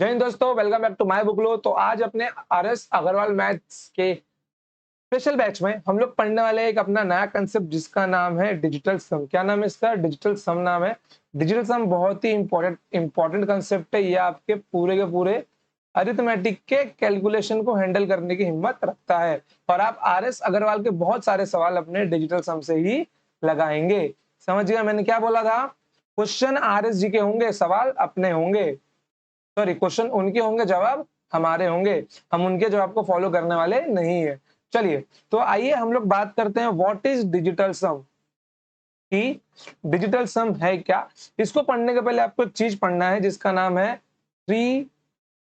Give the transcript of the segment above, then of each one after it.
जय हिंद दोस्तों, welcome back to my बुकलो। तो आज अपने आरएस अग्रवाल मैथ्स के स्पेशल बैच में हम लोग पढ़ने वाले हैं एक अपना नया कंसेप्ट जिसका नाम है डिजिटल सम। क्या नाम है इसका? डिजिटल सम नाम है। डिजिटल सम बहुत ही इंपॉर्टेंट कंसेप्ट है। ये आपके पूरे के पूरे अरिथमेटिक के कैलकुलेशन को हैंडल करने की हिम्मत रखता है और आप आरएस अग्रवाल के बहुत सारे सवाल अपने डिजिटल सम से ही लगाएंगे। समझ गया मैंने क्या बोला था? क्वेश्चन आरएस जी के होंगे, सवाल अपने होंगे। सॉरी, क्वेश्चन उनके होंगे, जवाब हमारे होंगे। हम उनके जवाब को फॉलो करने वाले नहीं है। चलिए, तो आइए हम लोग बात करते हैं व्हाट इज डिजिटल सम। कि डिजिटल सम है क्या। इसको पढ़ने के पहले आपको एक चीज पढ़ना है जिसका नाम है 3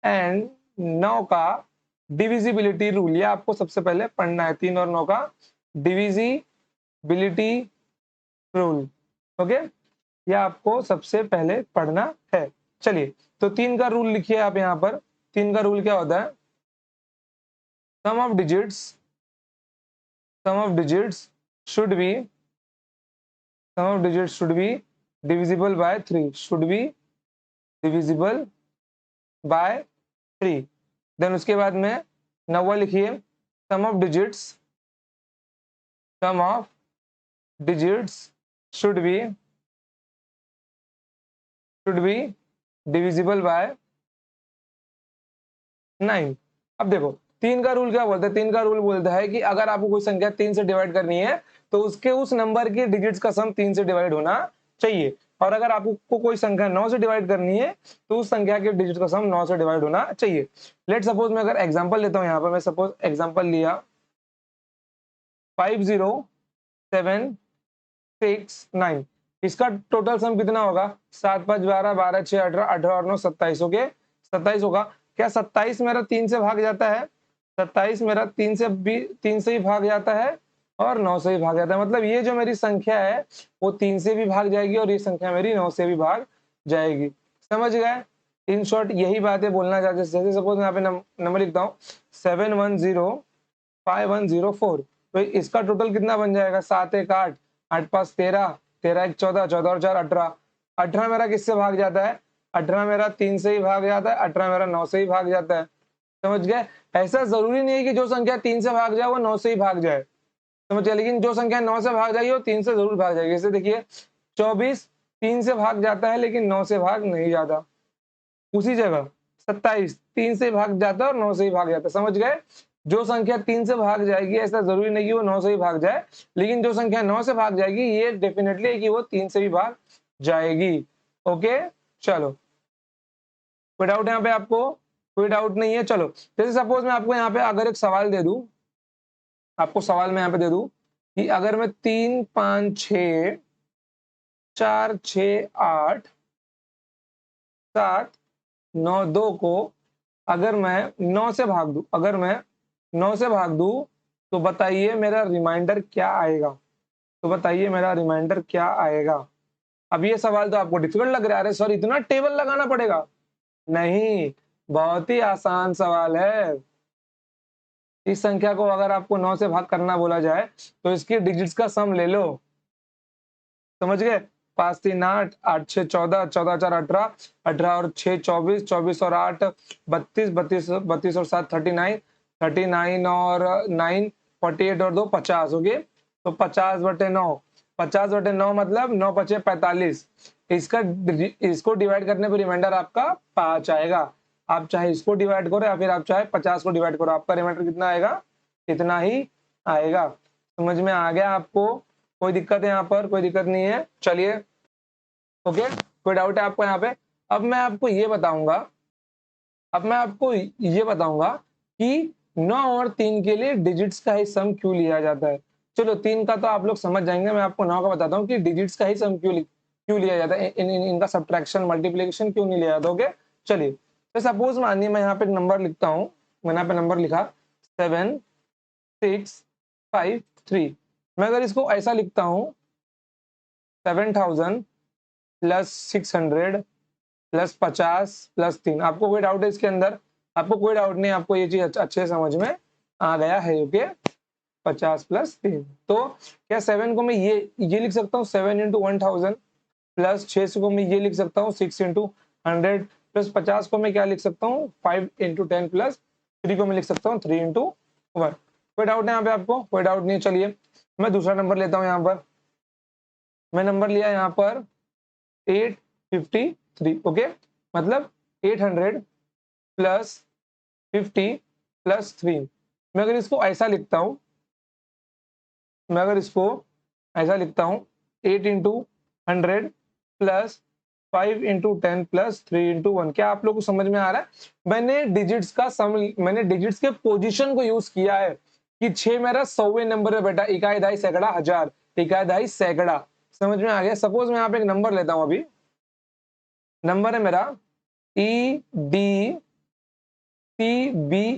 और 9 का डिविजिबिलिटी रूल। ये आपको सबसे पहले पढ़ना है, 3 और 9 का डिविजिबिलिटी रूल। ओके, यह आपको सबसे पहले पढ़ना है। चलिए, तो 3 का रूल लिखिए आप यहाँ पर। 3 का रूल क्या होता है? Sum of digits should be divisible by 3, should be divisible by 3। Then उसके बाद में 9वां लिखिए, sum of digits should be divisible by 9। अब देखो, 3 का रूल क्या बोलता है? 3 का रूल बोलता है कि अगर आपको कोई संख्या 3 से डिवाइड करनी है तो उसके उस नंबर के डिजिट्स का सम 3 से डिवाइड होना चाहिए। और अगर आपको कोई संख्या 9 से डिवाइड करनी है तो उस संख्या के डिजिट का सम 9 से डिवाइड होना चाहिए। लेट सपोज मैं अगर एग्जांपल लेता हूं, यहाँ पर मैं सपोज एग्जांपल लिया 50769। इसका टोटल सम कितना होगा? 7 5 12 12 6 18 18 और 9 27। ओके, 27 होगा। क्या 27 मेरा 3 से भाग जाता है? 27 मेरा 3 से ही भाग जाता है और 9 से भी भाग जाता है। मतलब ये जो मेरी संख्या है वो 3 से भी भाग जाएगी और ये संख्या मेरी 9 से भी भाग जाएगी। समझ गए? इन शॉर्ट यही बातें बोलना चाहते हैं। जैसे सपोज मैं यहाँ पे नंबर लिखता हूँ 710504। तो इसका टोटल कितना बन जाएगा? 7 1 8, 8 5 13, 13 1 14, 14 और 4 18। 18 मेरा किससे भाग जाता है? 18 मेरा 3 से ही भाग जाता है, 18 मेरा 9 से ही भाग जाता है। समझ गए? ऐसा जरूरी नहीं है कि जो संख्या 3 से भाग जाए वो 9 से ही भाग जाए। समझ गए? लेकिन जो संख्या 9 से भाग जाएगी वो 3 से जरूर भाग जाएगी। जैसे देखिए 24 3 से भाग जाता है लेकिन 9 से भाग नहीं जाता। उसी जगह 27 3 से भाग जाता है और 9 से ही भाग जाता है। समझ गए? जो संख्या 3 से भाग जाएगी ऐसा जरूरी नहीं कि वो 9 से ही भाग जाए, लेकिन जो संख्या 9 से भाग जाएगी ये डेफिनेटली है कि वो 3 से भी भाग जाएगी। ओके, चलो, कोई डाउट यहाँ पे आपको? कोई डाउट नहीं है। चलो, जैसे सपोज मैं आपको यहाँ पे अगर एक सवाल दे दूं, आपको सवाल मैं यहाँ पे दे दूं कि अगर मैं 3 5 6 4 6 8 7 9 2 को अगर मैं 9 से भाग दूं, अगर मैं 9 से भाग दूं तो बताइए मेरा रिमाइंडर क्या आएगा? तो बताइए मेरा रिमाइंडर क्या आएगा? अब ये सवाल तो आपको डिफिकल्ट लग रहा है, अरे सर इतना टेबल लगाना पड़ेगा। नहीं, बहुत ही आसान सवाल है। इस संख्या को अगर आपको 9 से भाग करना बोला जाए तो इसकी डिजिट्स का सम ले लो। समझ गए? 5 3 8, 8 6 14, 14 4 18, 18 और 6 24, 24 और 8 32, 32 32 और 7 39, 39 और 9 48 और 2 50। ओके, तो 50/9, 50/9 मतलब 9 5 45। इसको डिवाइड करने पर रिमाइंडर आपका 5 आएगा। आप चाहे इसको डिवाइड करो या फिर आप चाहे 50 को डिवाइड करो, आपका रिमाइंडर कितना आएगा? इतना ही आएगा। समझ में आ गया आपको? कोई दिक्कत है यहाँ पर? कोई दिक्कत नहीं है। चलिए, ओके, कोई डाउट है आपको यहाँ पे? अब मैं आपको ये बताऊंगा कि 9 और 3 के लिए डिजिट्स का ही सम क्यों लिया जाता है। चलो, 3 का तो आप लोग समझ जाएंगे, मैं आपको 9 का बताता हूँ कि डिजिट्स का ही सम क्यों लिया जाता है। इनका सब्ट्रैक्शन मल्टीप्लिकेशन क्यों नहीं लिया जाता। ओके, चलिए, तो सपोज मानिए मैं यहाँ पे नंबर लिखता हूँ। मैंने यहाँ पे नंबर लिखा 7 6 5 3। मैं अगर इसको ऐसा लिखता हूँ 7000 प्लस 600 प्लस 50 प्लस 3। आपको कोई डाउट है इसके अंदर? आपको कोई डाउट नहीं, आपको ये चीज अच्छे समझ में आ गया है। Okay, 50 plus 3। तो क्या 7 को मैं ये लिख सकता हूँ 7 × 1000 प्लस 6 को मैं ये लिख सकता हूँ 6 × 100 प्लस 50 को मैं क्या लिख सकता हूँ 5 इंटू 10 प्लस 3 को मैं लिख सकता हूँ 3 इंटू 1। कोई डाउट है यहाँ पे आपको? कोई डाउट नहीं है। चलिए मैं दूसरा नंबर लेता हूँ। यहाँ पर मैं नंबर लिया यहाँ पर 853। ओके, मतलब 800 प्लस 50 प्लस 3। मैं अगर इसको ऐसा लिखता हूँ, मैं अगर इसको ऐसा लिखता हूँ 8 into 100 plus 5 into 10 plus 3 into 1। क्या आप लोग को समझ में आ रहा है? मैंने डिजिट्स का सम, मैंने डिजिट्स के पोजीशन को यूज किया है कि 6 मेरा 100वें नंबर है बेटा, इकाई दहाई सैकड़ा हजार, इकाई दहाई सैकड़ा। समझ में आ गया? सपोज मैं यहाँ पे एक नंबर लेता हूँ। अभी नंबर है मेरा EDCBA,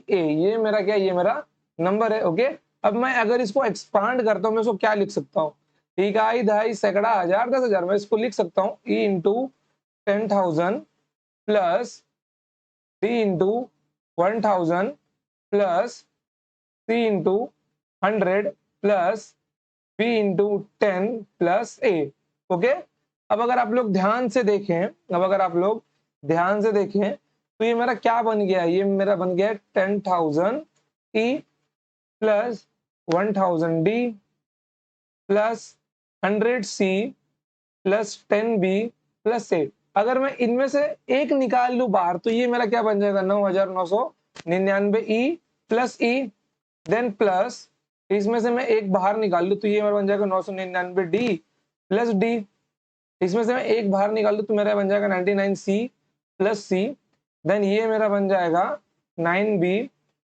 ये मेरा क्या, ये मेरा नंबर है। ओके, अब मैं अगर इसको एक्सपांड करता हूँ, मैं इसको क्या लिख सकता हूँ? इकाई दहाई सैकड़ा हजार 10,000। मैं इसको लिख सकता हूँ E into 10,000 plus C into 1,000 plus C into 100 plus B into 10 plus A। Okay, अब अगर आप लोग ध्यान से देखें, तो ये मेरा क्या बन गया? ये मेरा बन गया 10,000 E plus 1,000 D plus 100 C plus 10 B plus 8। अगर मैं इनमें से एक निकाल लूं बाहर, तो ये मेरा क्या बन जाएगा? 9,999 E plus E, then plus इसमें से मैं एक बाहर निकाल लूं, तो ये मेरा बन जाएगा 999 D प्लस D। इसमें से मैं एक बाहर निकाल लूं तो मेरा बन जाएगा 99 C प्लस C, देन ये मेरा बन जाएगा 9B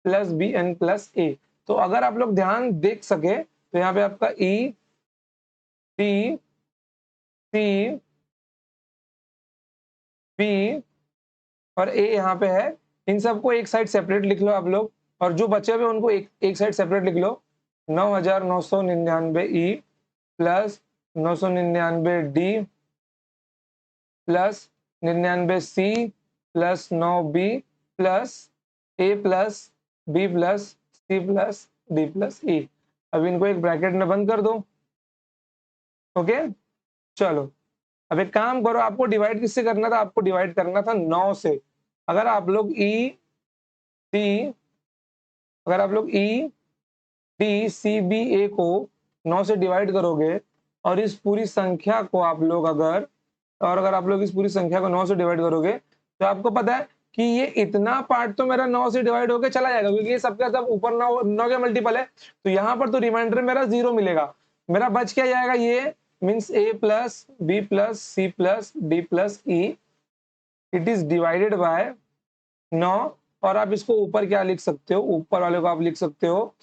plus BN plus A। तो अगर आप लोग ध्यान देख सके तो यहाँ पे आपका E D C B और A यहाँ पे है। इन सबको एक साइड सेपरेट लिख लो आप लोग, और जो बचे हुए उनको एक साइड सेपरेट लिख लो। 9,999 E plus 999 D plus 99 C plus 9B plus A plus B plus C plus D plus E। अब इनको एक ब्रैकेट में बंद कर दो। ओके, चलो अब एक काम करो, आपको डिवाइड किससे करना था? आपको डिवाइड करना था 9 से। अगर आप लोग EDCBA को 9 से डिवाइड करोगे, और इस पूरी संख्या को आप लोग अगर इस पूरी संख्या को 9 से डिवाइड करोगे, तो आपको पता है कि ये इतना पार्ट तो मेरा 9 से डिवाइड होकर चला जाएगा, क्योंकि ये सबका सब ऊपर 9 के मल्टीपल है। तो यहाँ पर तो रिमाइंडर मेरा 0 मिलेगा। मेरा बच क्या जाएगा? ये means A plus B plus C plus D plus E, it is divided by 9। और आप इसको ऊपर क्या लिख सकते हो? ऊपर वाले को आप लिख सकते हो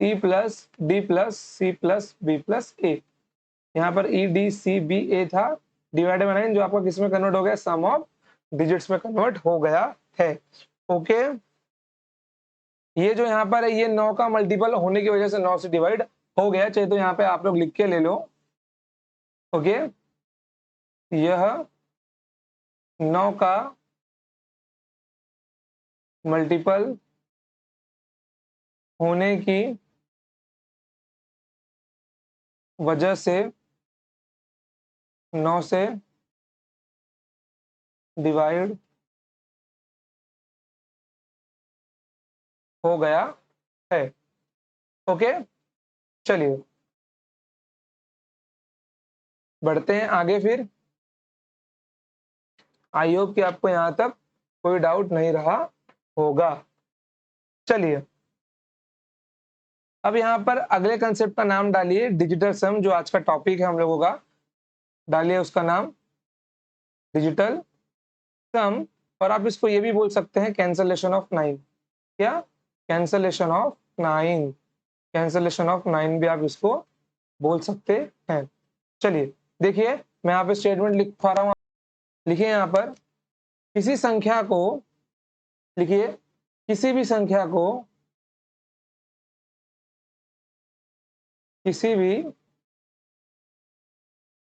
E plus D plus C plus B plus A। यहाँ पर EDCBA था, डिवाइडेड बाय 9, जो आपका किस में कन्वर्ट हो गया? सम ऑफ डिजिट्स में कन्वर्ट हो गया है। ओके, ये जो यहाँ पर है, ये 9 का मल्टीपल होने की वजह से 9 से डिवाइड हो गया। चाहे तो यहाँ पे आप लोग लिख के ले लो। ओके, यह 9 का मल्टीपल होने की वजह से 9 से डिवाइड हो गया है। ओके, चलिए बढ़ते हैं आगे। फिर आई होप कि आपको यहां तक कोई डाउट नहीं रहा होगा। चलिए अब यहाँ पर अगले कंसेप्ट का नाम डालिए डिजिटल सम, जो आज का टॉपिक है हम लोगों का। डालिए उसका नाम डिजिटल सम, और आप इसको ये भी बोल सकते हैं कैंसलेशन ऑफ 9। क्या? कैंसलेशन ऑफ 9, कैंसलेशन ऑफ 9 भी आप इसको बोल सकते हैं। चलिए देखिए, मैं यहाँ पे स्टेटमेंट लिख पा रहा हूँ। लिखिए यहाँ पर किसी संख्या को, लिखिए किसी भी संख्या को, किसी भी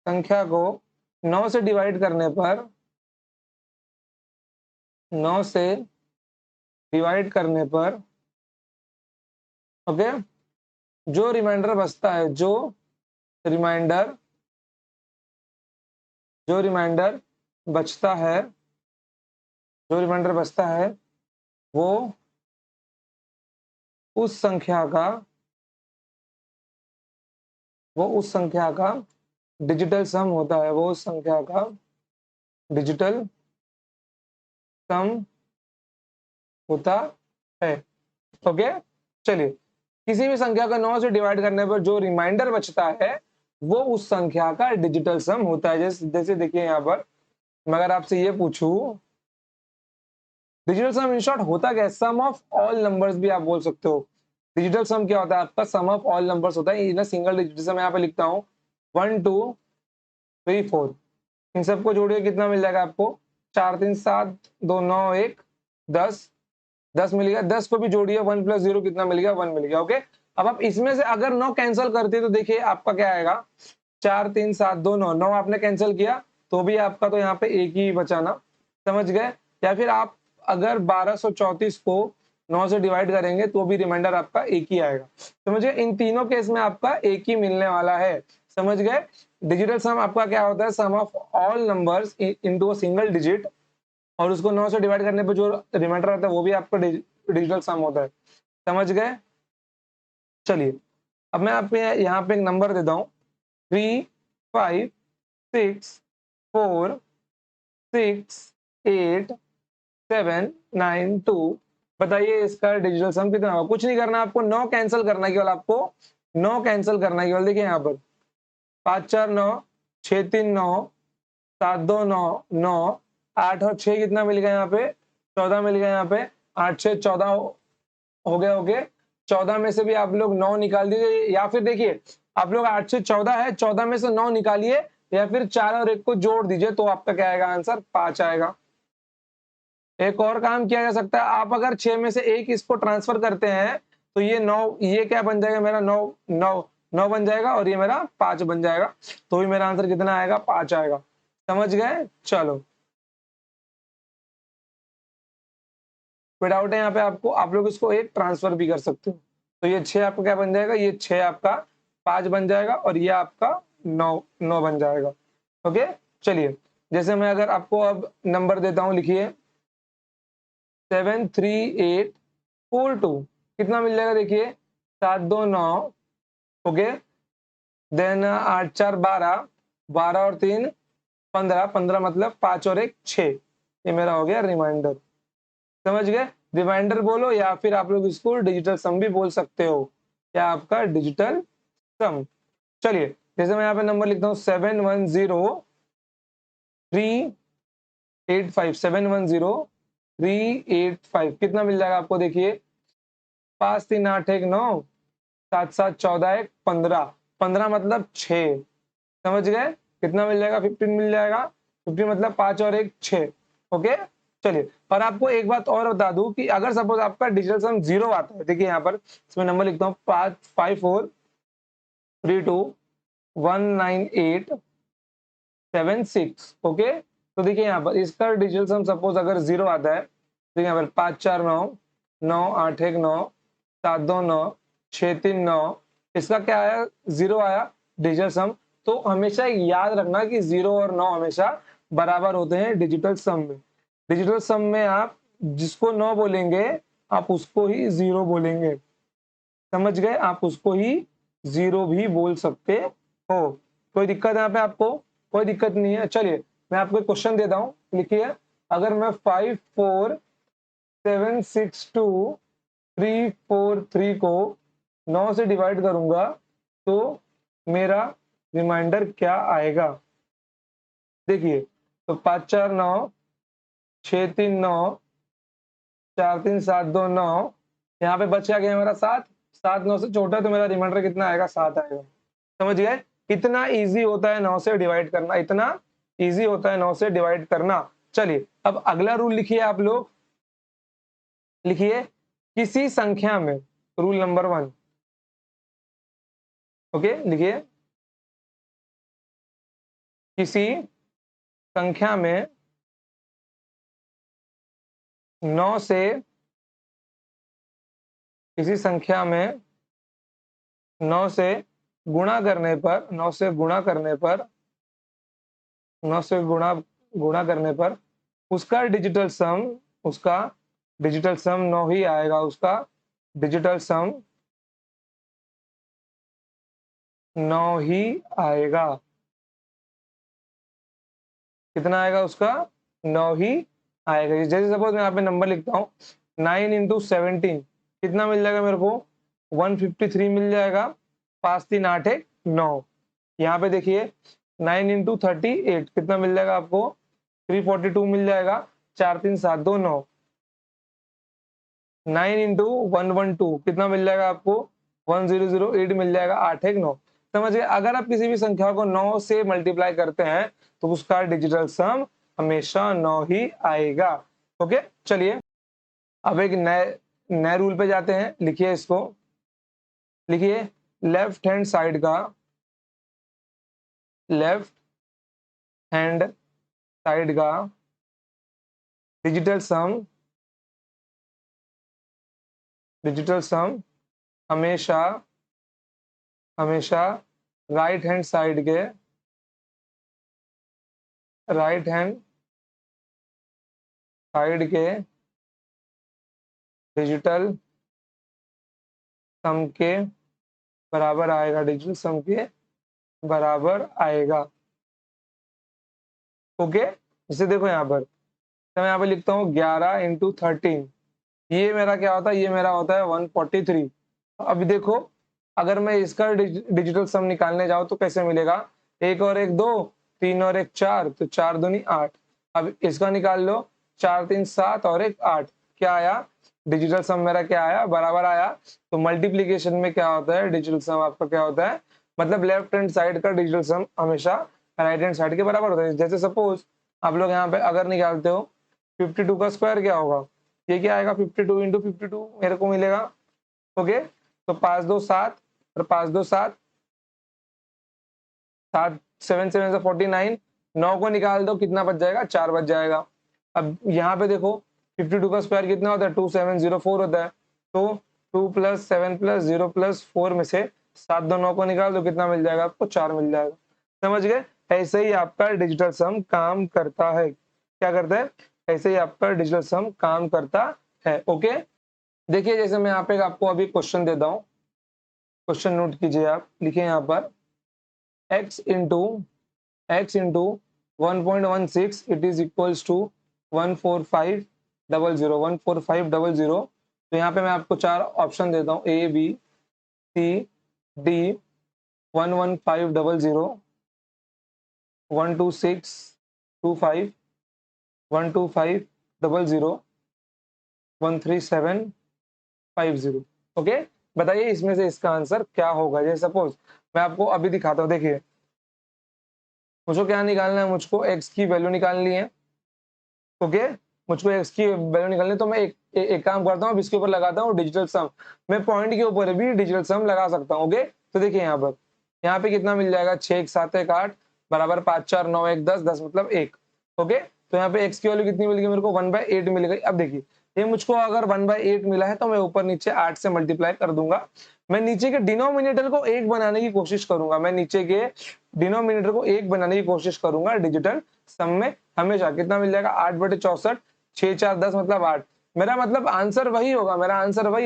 संख्या को 9 से डिवाइड करने पर, 9 से डिवाइड करने पर, ओके, जो रिमाइंडर बचता है, जो रिमाइंडर बचता है जो रिमाइंडर बचता है वो उस संख्या का डिजिटल सम होता है, वो उस संख्या का डिजिटल सम होता है। ओके, चलिए, किसी भी संख्या का 9 से डिवाइड करने पर जो रिमाइंडर बचता है वो उस संख्या का डिजिटल सम होता है। जैसे देखिए यहाँ पर मैं अगर आपसे ये पूछूं, डिजिटल सम इन शॉर्ट होता क्या है? सम ऑफ ऑल नंबर्स भी आप बोल सकते हो। डिजिटल सम क्या होता है? आपका सम ऑफ ऑल नंबर्स होता है इन सिंगल डिजिट। जैसे मैं यहाँ पे लिखता हूँ 1 2 3 4, इन सबको जोड़िए कितना मिल जाएगा आपको? 4 3 7 2 9 1 10, 10 मिल गया। 10 को भी जोड़िए, 1 + 0 कितना मिल गया? 1 मिल गया। ओके, अब आप इसमें से अगर 9 कैंसिल करते हैं तो देखिए आपका क्या आएगा? 4 3 7 2 9, 9 आपने कैंसिल किया तो भी आपका तो यहाँ पे एक ही बचा ना, समझ गए? या फिर आप अगर 1234 को 9 से डिवाइड करेंगे तो भी रिमाइंडर आपका एक ही आएगा। समझिए, इन तीनों केस में आपका एक ही मिलने वाला है। समझ गए? डिजिटल सम आपका क्या होता है? Sum of all numbers into a single digit, और उसको 9 से डिवाइड करने पर जो रिमाइंडर आता है वो भी आपका डिजिटल सम होता है। समझ गए? चलिए, अब मैं आपको यहाँ पे एक नंबर देता हूँ, 3 5 6 4 6 8 7 9 2। बताइए इसका डिजिटल सम कितना होगा? कुछ नहीं करना आपको, 9 कैंसिल करना है केवल आपको, 9 कैंसिल करना है केवल। देखिए यहाँ पर 5 4 9, 6 3 9, 7 2 9 9, 8 और 6 कितना मिल गया यहाँ पे? 14 मिल गया यहाँ पे। 8 6 14 हो गया। ओके, 14 में से भी आप लोग 9 निकाल दीजिए, या फिर देखिए आप लोग 8 से 14 है, 14 में से 9 निकालिए, या फिर 4 और 1 को जोड़ दीजिए तो आपका क्या आएगा? आंसर 5 आएगा। एक और काम किया जा सकता है, आप अगर 6 में से 1 इसको ट्रांसफर करते हैं तो ये 9, ये क्या बन जाएगा मेरा? 9 9 9 बन जाएगा, और ये मेरा 5 बन जाएगा। तो भी मेरा आंसर कितना आएगा? 5 आएगा। समझ गए? चलो, कोई डाउट है यहाँ पे आपको? आप लोग इसको एक ट्रांसफर भी कर सकते हो। तो ये 6 आपका क्या बन जाएगा? ये 6 आपका 5 बन जाएगा, और ये आपका 9 9 बन जाएगा। ओके, चलिए, जैसे मैं अगर आपको अब नंबर देता हूँ, लिखिए 7 3 8 4 2, कितना मिल जाएगा? देखिए 7 2 9। ओके, देन 8 4 12, 12 और 3 15, 15 मतलब 5 और 1 6। ये मेरा हो गया रिमाइंडर। समझ गए? रिमाइंडर बोलो, या फिर आप लोग इसको डिजिटल सम भी बोल सकते हो। क्या आपका डिजिटल सम? चलिए, जैसे मैं यहाँ पे नंबर लिखता हूँ 710 385, 710 385 कितना मिल जाएगा आपको? देखिए 5 3 8 1 9, 7 7 14 1 15, 15 मतलब 6। समझ गए? कितना मिल जाएगा? 15 मिल जाएगा। 15 मतलब 5 और 1 6। ओके, चलिए, और आपको एक बात और बता दूं कि अगर सपोज आपका डिजिटल सम 0 आता है, देखिए यहाँ पर इसमें नंबर लिखता हूँ 5 5 4 3 2 1 9 8 7 6। ओके, तो देखिए यहाँ पर इसका डिजिटल सम सपोज अगर 0 आता है, तो यहाँ पर 5 4 9, 9 8 1 9, 7 2 9, 6 3 9, इसका क्या आया? 0 आया डिजिटल सम। तो हमेशा याद रखना कि 0 और 9 हमेशा बराबर होते हैं डिजिटल सम में। डिजिटल सम में आप जिसको 9 बोलेंगे आप उसको ही 0 बोलेंगे। समझ गए? आप उसको ही 0 भी बोल सकते हो। कोई दिक्कत है यहाँ पे आपको? कोई दिक्कत नहीं है। चलिए, मैं आपको एक क्वेश्चन देता हूँ, लिखिए अगर मैं 5 4 7 6 2 3 4 3 को 9 से डिवाइड करूंगा तो मेरा रिमाइंडर क्या आएगा? देखिए, तो 5 4 9, 6 3 9, 4 3 7 2 9, यहाँ पे बच गया मेरा 7। 7 9 से छोटा, तो मेरा रिमाइंडर कितना आएगा? 7 आएगा। समझ गए? इतना इजी होता है 9 से डिवाइड करना, इतना इजी होता है 9 से डिवाइड करना। चलिए, अब अगला रूल लिखिए आप लोग, लिखिए किसी संख्या में, रूल नंबर 1। ओके, लिखिए किसी संख्या में 9 से, किसी संख्या में 9 से गुणा करने पर, 9 से गुणा करने पर, 9 से गुणा गुणा करने पर उसका डिजिटल सम 9 ही आएगा, उसका डिजिटल सम 9 ही आएगा। कितना आएगा उसका? 9 ही आएगा। जैसे सपोज मैं यहाँ पे नंबर लिखता हूँ 9 इंटू 17 कितना मिल जाएगा मेरे को? 153 मिल जाएगा। 5 3 8 1 9। यहाँ पे देखिए 9 इंटू 38 कितना मिल जाएगा आपको? 342 मिल जाएगा। 4 3 7 2 9। 9 इंटू 112 कितना मिल जाएगा आपको? 1008 मिल जाएगा। 8 1 9। समझिए, अगर आप किसी भी संख्या को 9 से मल्टीप्लाई करते हैं तो उसका डिजिटल सम हमेशा 9 ही आएगा। ओके, चलिए अब एक नए नए रूल पे जाते हैं। लिखिए इसको, लिखिए लेफ्ट हैंड साइड का डिजिटल सम हमेशा राइट हैंड साइड के डिजिटल सम के बराबर आएगा। डिजिटल सम के बराबर आएगा। ओके, जैसे देखो यहाँ पर तो मैं यहाँ पे लिखता हूँ 11 इंटू 13। ये मेरा क्या होता है? ये मेरा होता है 143। अभी देखो, अगर मैं इसका डिजिटल सम निकालने जाऊँ तो कैसे मिलेगा? 1 और 1 2, 3 और 1 4, तो 4 दूनी 8। अब इसका निकाल लो, 4 3 7 और 1 8। क्या आया? डिजिटल सम मेरा क्या आया? बराबर आया। तो मल्टीप्लीकेशन में क्या होता है? डिजिटल सम आपका क्या होता है? मतलब लेफ्ट हैंड साइड का डिजिटल सम हमेशा राइट हैंड साइड के बराबर होता है। जैसे सपोज आप लोग यहाँ पे अगर निकालते हो 52 का स्क्वायर क्या होगा? ये क्या आएगा? 52 इंटू 52 मेरे को मिलेगा। ओके, तो 5 2 7 और 5 2 7, 7 7 7 से 49। 9 को निकाल दो, कितना बच जाएगा? 4 बच जाएगा। अब यहाँ पे देखो 52 का स्क्वायर कितना होता है? 2704 होता है। तो 2 प्लस 7 प्लस 0 प्लस 4 में से 7 2 9 को निकाल दो, कितना मिल जाएगा आपको? 4 मिल जाएगा। समझ गए? ऐसे ही आपका डिजिटल सम काम करता है। क्या करता है? ऐसे ही आपका डिजिटल सम काम करता है। ओके, देखिए जैसे मैं यहाँ पे आपको अभी क्वेश्चन देता हूँ। क्वेश्चन नोट कीजिए, आप लिखिए यहाँ पर x into 1.16 it is equals to 14500। तो यहाँ पे मैं आपको 4 ऑप्शन देता हूँ, A B C D 11500 12625 12500 13750। Okay, बताइए इसमें से इसका आंसर क्या होगा? जैसे सपोज मैं आपको अभी दिखाता हूँ। देखिए मुझको क्या निकालना है? मुझको x की वैल्यू निकालनी है। ओके, मुझको x की वैल्यू निकालनी है, तो मैं एक काम करता हूँ, इसके ऊपर लगाता हूँ डिजिटल सम। मैं पॉइंट के ऊपर भी डिजिटल सम लगा सकता हूँ। ओके, तो देखिए यहाँ पे कितना मिल जाएगा? 6 1 7 1 8 बराबर 5 4 9 1 10 10 मतलब 1। ओके, तो यहाँ पे x की वैल्यू कितनी मिल गई मेरे को? 1/8 मिल गई। अब देखिए ये मुझको अगर 1/8 मिला है तो मैं ऊपर नीचे 8 से मल्टीप्लाई कर दूंगा। मैं नीचे के डिनोमिनेटर को 1 बनाने की कोशिश करूंगा। डिजिटल सम में हमेशा कितना मिल जाएगा? 8/64 6 4 10 मतलब 8। मेरा मतलब आंसर वही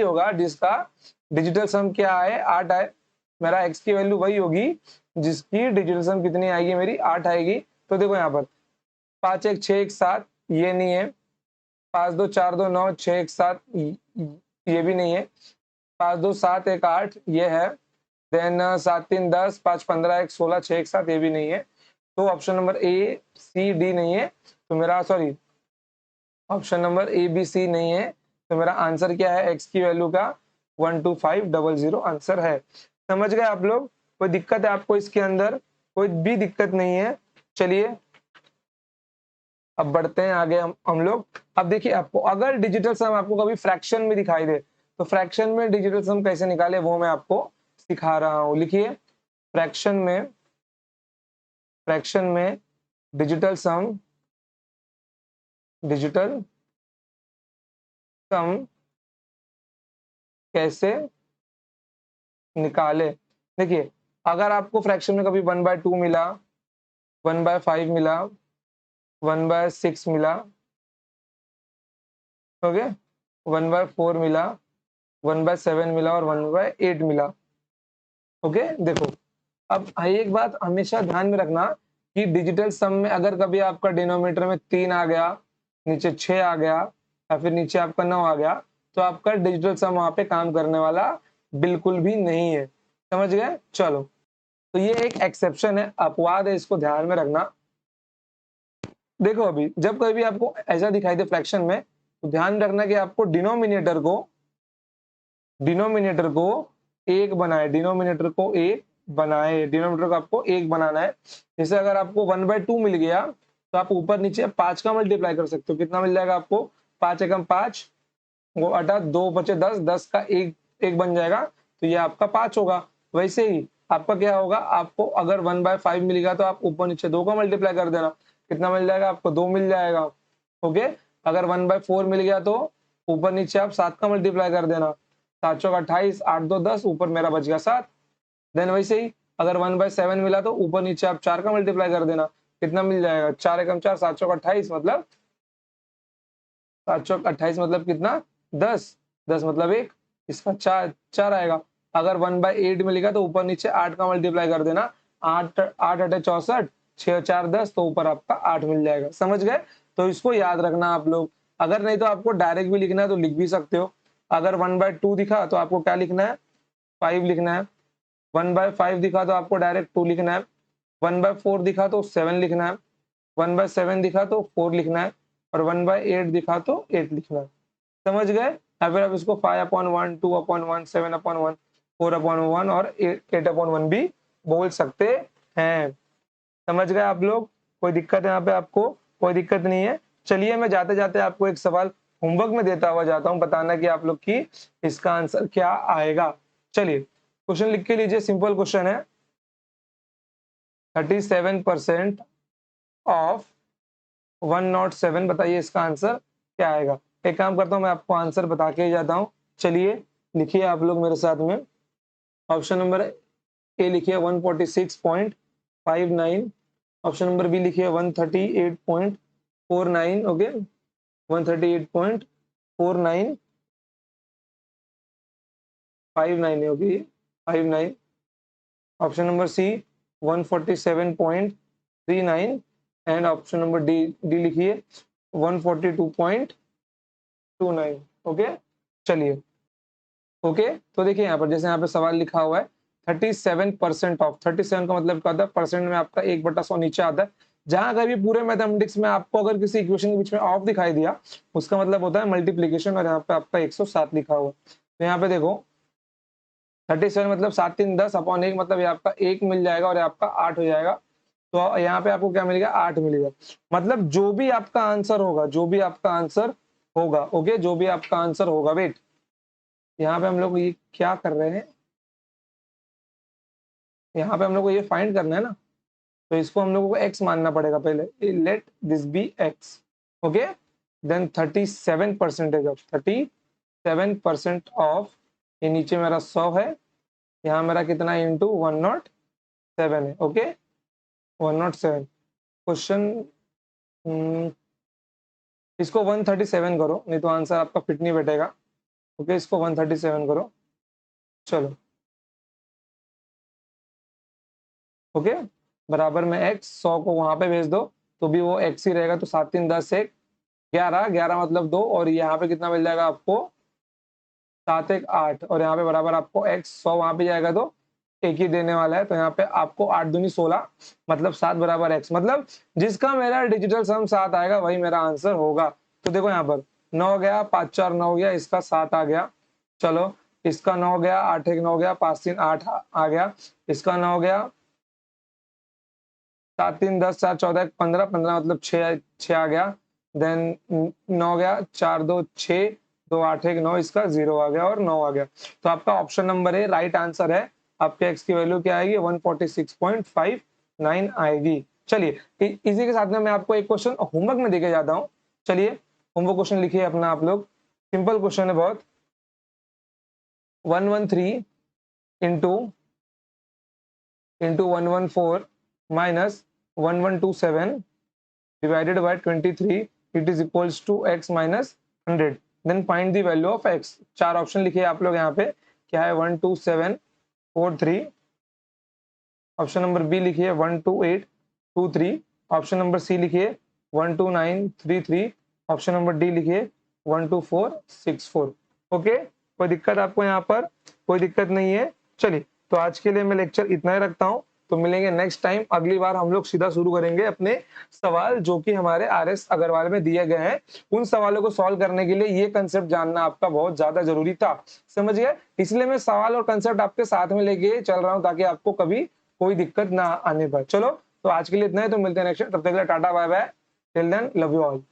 होगा जिसका डिजिटल सम क्या है? 8 है। मेरा x की वैल्यू वही होगी जिसकी डिजिटल सम कितनी आएगी? मेरी 8 आएगी। तो देखो यहाँ पर 5 1 6 1 7 ये नहीं है। 5 2 4 2 9 6 1 7 ये भी नहीं है। 5 2 7 1 8 ये है। देन 7 3 10 5 15 1 16 6 1 7 ये भी नहीं है। तो option number A C D नहीं है। तो मेरा option number A B C नहीं है। तो मेरा आंसर क्या है? x की वैल्यू का 12500 आंसर है। समझ गए आप लोग? कोई दिक्कत है आपको इसके अंदर? कोई भी दिक्कत नहीं है। चलिए अब बढ़ते हैं आगे हम लोग। अब देखिए आपको अगर डिजिटल सम आपको कभी फ्रैक्शन में दिखाई दे तो फ्रैक्शन में डिजिटल सम कैसे निकाले वो मैं आपको सिखा रहा हूं। लिखिए फ्रैक्शन में डिजिटल सम कैसे निकाले। देखिए अगर आपको फ्रैक्शन में कभी 1/2 मिला, 1/5 मिला, 1/6 मिला, ओके 1/4 मिला, 1/7 मिला और 1/8 मिला। ओके देखो, अब एक बात हमेशा ध्यान में रखना कि डिजिटल सम में अगर कभी आपका डिनोमिनेटर में 3 आ गया, नीचे 6 आ गया या फिर नीचे आपका 9 आ गया, तो आपका डिजिटल सम वहां पे काम करने वाला बिल्कुल भी नहीं है। समझ गए? चलो, तो ये एक एक्सेप्शन है, अपवाद है, इसको ध्यान में रखना। देखो अभी जब कभी आपको ऐसा दिखाई दे फ्रैक्शन में, तो ध्यान रखना कि आपको डिनोमिनेटर को एक बनाए, डिनोमिनेटर को एक बनाए, डिनोमिनेटर को आपको एक बनाना है। जैसे अगर आपको 1/2 मिल गया, तो आप ऊपर नीचे 5 का मल्टीप्लाई कर सकते हो। कितना मिल जाएगा आपको? 5 एकम 5, वो 8 2 बचे 10, 10 का एक एक बन जाएगा, तो ये आपका 5 होगा। वैसे ही आपका क्या होगा, आपको अगर 1/5 मिलेगा तो आप ऊपर नीचे 2 का मल्टीप्लाई कर देना। कितना मिल जाएगा आपको? 2 मिल जाएगा। ओके, अगर 1/4 मिल गया तो ऊपर नीचे आप 7 का मल्टीप्लाई कर देना। 7 चौक 28, 8 2 10, ऊपर मेरा बच गया 7। देन वैसे ही अगर 1/7 मिला तो ऊपर नीचे आप 4 का मल्टीप्लाई कर देना। कितना मिल जाएगा? 4 एकम 4, 7 चौक 28, मतलब 7 चौक 28 मतलब कितना? 10, 10 मतलब 1, इसका 4 आएगा। अगर 1/8 मिलेगा तो ऊपर नीचे 8 का मल्टीप्लाई कर देना। 8 8 8 64, 6 4 10, तो ऊपर आपका 8 मिल जाएगा। समझ गए? तो इसको याद रखना आप लोग। अगर नहीं तो आपको डायरेक्ट भी लिखना है तो लिख भी सकते हो। अगर 1/2 दिखा तो आपको क्या लिखना है? 5 लिखना है। 1/5 दिखा तो आपको डायरेक्ट 2 लिखना है। 1/4 दिखा तो 7 लिखना है। 1/7 दिखा तो 4 लिखना है। और 1/8 दिखा तो 8 लिखना है। समझ गए? या फिर आप इसको 5/1, 2/1, 7/1, 4/1 और 8/1 भी बोल सकते हैं। समझ गए आप लोग? कोई दिक्कत है यहाँ पे आपको? कोई दिक्कत नहीं है। चलिए मैं जाते जाते आपको एक सवाल होमवर्क में देता हुआ जाता हूँ, बताना कि आप लोग की इसका आंसर क्या आएगा। चलिए क्वेश्चन लिख के लीजिए, सिंपल क्वेश्चन है। 37% ऑफ 107, बताइए इसका आंसर क्या आएगा। एक काम करता हूँ, मैं आपको आंसर बता के ही जाता हूँ। चलिए लिखिए आप लोग मेरे साथ में। ऑप्शन नंबर ए लिखिए 146.59, ऑप्शन नंबर बी लिखिए 138.49, ओके 138.49, 59 होगी 59। Option number C 147.39 and option number D लिखिए 142.29। ओके चलिए, ओके तो देखिए यहाँ पर जैसे यहाँ पे सवाल लिखा हुआ है 37% ऑफ। 37 का मतलब क्या होता है? परसेंट में आपका 1/100 नीचे आता है। जहां अगर भी पूरे मैथमेटिक्स में आपको अगर किसी इक्वेशन के बीच में ऑफ दिखाई दिया, उसका मतलब होता है मल्टीप्लीकेशन, और यहाँ पे आपका 107 लिखा हुआ। तो यहाँ पे देखो 37 मतलब 7 3 10 अपॉन 1, मतलब ये आपका 1 मिल जाएगा और ये आपका 8 हो जाएगा। तो यहाँ पे आपको क्या मिलेगा? 8 मिलेगा। मतलब जो भी आपका आंसर होगा, जो भी आपका आंसर होगा, ओके जो भी आपका आंसर होगा, वेट यहाँ पे हम लोग ये क्या कर रहे हैं, यहाँ पे हम लोग को ये फाइंड करना है ना, तो इसको हम लोगों को x मानना पड़ेगा पहले। Let this be x, okay then 37% of 37% of, ये नीचे मेरा 100 है, यहाँ मेरा कितना इंटू 107 है, ओके 107। क्वेश्चन इसको 137 करो, नहीं तो आंसर आपका फिट नहीं बैठेगा। ओके इसको 137 करो, चलो ओके बराबर में x, 100 को वहां पे भेज दो तो भी वो x ही रहेगा। तो 7 3 10 1 11, 11 मतलब 2, और यहाँ पे कितना मिल जाएगा आपको? 7 1 8, और यहाँ पे बराबर आपको x, 100 वहां पे जाएगा तो एक ही देने वाला है। तो यहाँ पे आपको 8 दूनी 16, मतलब 7 बराबर x, मतलब जिसका मेरा डिजिटल सम 7 आएगा वही मेरा आंसर होगा। तो देखो यहाँ पर 9 गया, 5 4 9 गया, इसका 7 आ गया। चलो इसका 9 गया, 8 1 9 गया, 5 3 8 आ गया, इसका 9 गया, 7 3 10 4 14 15 15 मतलब 6 आ गया। देन 9 गया, 4 2 6 2 8 1 9, इसका 0 आ गया और 9 आ गया। तो आपका option number A right answer है। आपके एक्स की वैल्यू क्या आएगी? 146.59 आएगी। चलिए इसी के साथ में मैं आपको एक क्वेश्चन होमवर्क में देके जाता हूँ। चलिए होमवर्क क्वेश्चन लिखिए अपना आप लोग, सिंपल क्वेश्चन है बहुत। 113 into 114 minus 1127 divided by 23, it is equals to x minus 100। Then find the value of x। 4 option लिखिए आप लोग यहाँ पे, क्या है 1 2 7 4 3। ऑप्शन नंबर बी लिखिए 1 2 8 2 3। ऑप्शन नंबर सी लिखिए 1 2 9 3 3। ऑप्शन नंबर डी लिखिए 1 2 4 6 4। ओके, कोई दिक्कत आपको यहाँ पर? कोई दिक्कत नहीं है। चलिए, तो आज के लिए मैं लेक्चर इतना ही रखता हूँ। तो मिलेंगे नेक्स्ट टाइम। अगली बार हम लोग सीधा शुरू करेंगे अपने सवाल जो कि हमारे RS अग्रवाल में दिए गए हैं। उन सवालों को सॉल्व करने के लिए ये कंसेप्ट जानना आपका बहुत ज्यादा जरूरी था, समझ गए? इसलिए मैं सवाल और कंसेप्ट आपके साथ में लेके चल रहा हूँ ताकि आपको कभी कोई दिक्कत ना आने पाए। चलो, तो आज के लिए इतना ही। तो मिलते हैं नेक्स्ट। तब तक के लिए tata bye bye. Till then, love you all.